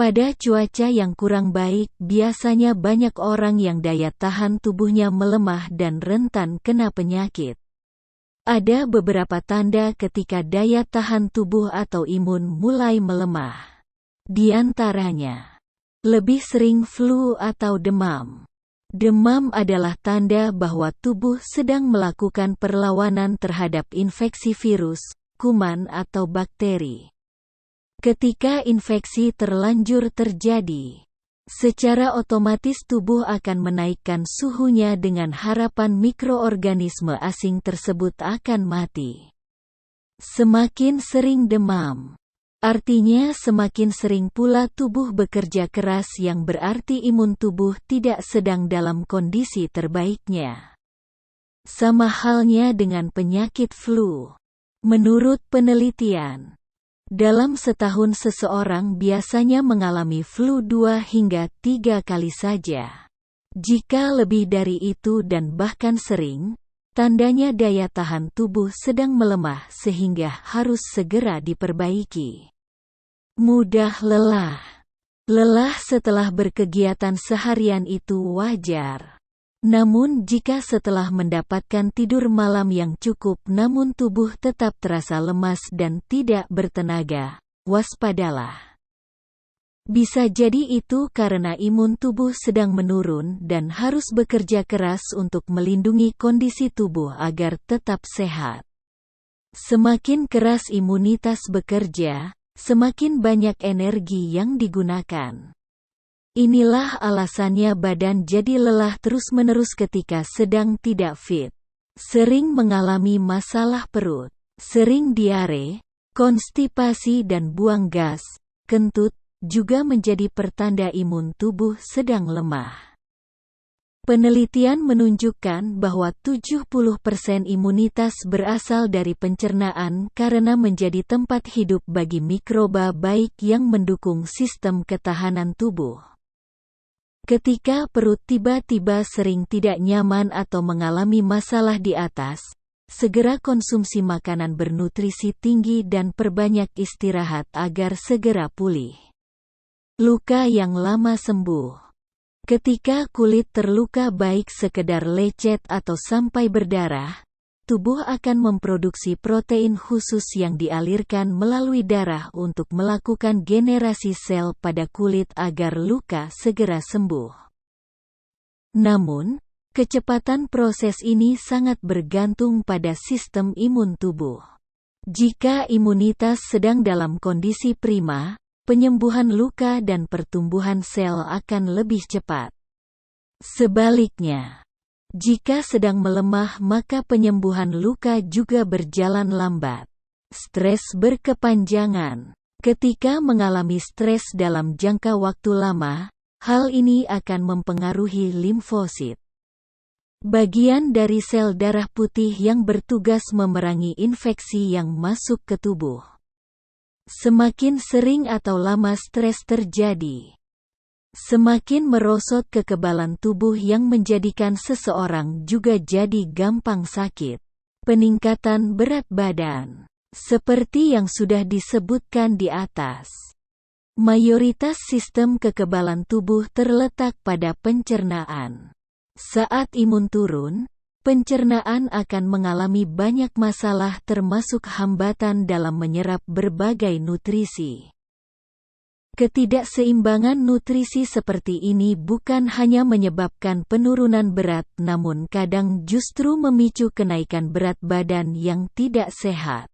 Pada cuaca yang kurang baik, biasanya banyak orang yang daya tahan tubuhnya melemah dan rentan kena penyakit. Ada beberapa tanda ketika daya tahan tubuh atau imun mulai melemah. Di antaranya, lebih sering flu atau demam. Demam adalah tanda bahwa tubuh sedang melakukan perlawanan terhadap infeksi virus, kuman atau bakteri. Ketika infeksi terlanjur terjadi, secara otomatis tubuh akan menaikkan suhunya dengan harapan mikroorganisme asing tersebut akan mati. Semakin sering demam, artinya semakin sering pula tubuh bekerja keras, yang berarti imun tubuh tidak sedang dalam kondisi terbaiknya. Sama halnya dengan penyakit flu. Menurut penelitian, dalam setahun seseorang biasanya mengalami flu 2 hingga 3 kali saja. Jika lebih dari itu dan bahkan sering, tandanya daya tahan tubuh sedang melemah sehingga harus segera diperbaiki. Mudah lelah. Lelah setelah berkegiatan seharian itu wajar. Namun jika setelah mendapatkan tidur malam yang cukup namun tubuh tetap terasa lemas dan tidak bertenaga, waspadalah. Bisa jadi itu karena imun tubuh sedang menurun dan harus bekerja keras untuk melindungi kondisi tubuh agar tetap sehat. Semakin keras imunitas bekerja, semakin banyak energi yang digunakan. Inilah alasannya badan jadi lelah terus-menerus ketika sedang tidak fit. Sering mengalami masalah perut, sering diare, konstipasi dan buang gas, kentut, juga menjadi pertanda imun tubuh sedang lemah. Penelitian menunjukkan bahwa 70% imunitas berasal dari pencernaan karena menjadi tempat hidup bagi mikroba baik yang mendukung sistem ketahanan tubuh. Ketika perut tiba-tiba sering tidak nyaman atau mengalami masalah di atas, segera konsumsi makanan bernutrisi tinggi dan perbanyak istirahat agar segera pulih. Luka yang lama sembuh. Ketika kulit terluka baik sekedar lecet atau sampai berdarah, tubuh akan memproduksi protein khusus yang dialirkan melalui darah untuk melakukan generasi sel pada kulit agar luka segera sembuh. Namun, kecepatan proses ini sangat bergantung pada sistem imun tubuh. Jika imunitas sedang dalam kondisi prima, penyembuhan luka dan pertumbuhan sel akan lebih cepat. Sebaliknya, jika sedang melemah maka penyembuhan luka juga berjalan lambat. Stres berkepanjangan. Ketika mengalami stres dalam jangka waktu lama, hal ini akan mempengaruhi limfosit. Bagian dari sel darah putih yang bertugas memerangi infeksi yang masuk ke tubuh. Semakin sering atau lama stres terjadi, semakin merosot kekebalan tubuh yang menjadikan seseorang juga jadi gampang sakit. Peningkatan berat badan. Seperti yang sudah disebutkan di atas, mayoritas sistem kekebalan tubuh terletak pada pencernaan. Saat imun turun, pencernaan akan mengalami banyak masalah termasuk hambatan dalam menyerap berbagai nutrisi. Ketidakseimbangan nutrisi seperti ini bukan hanya menyebabkan penurunan berat namun kadang justru memicu kenaikan berat badan yang tidak sehat.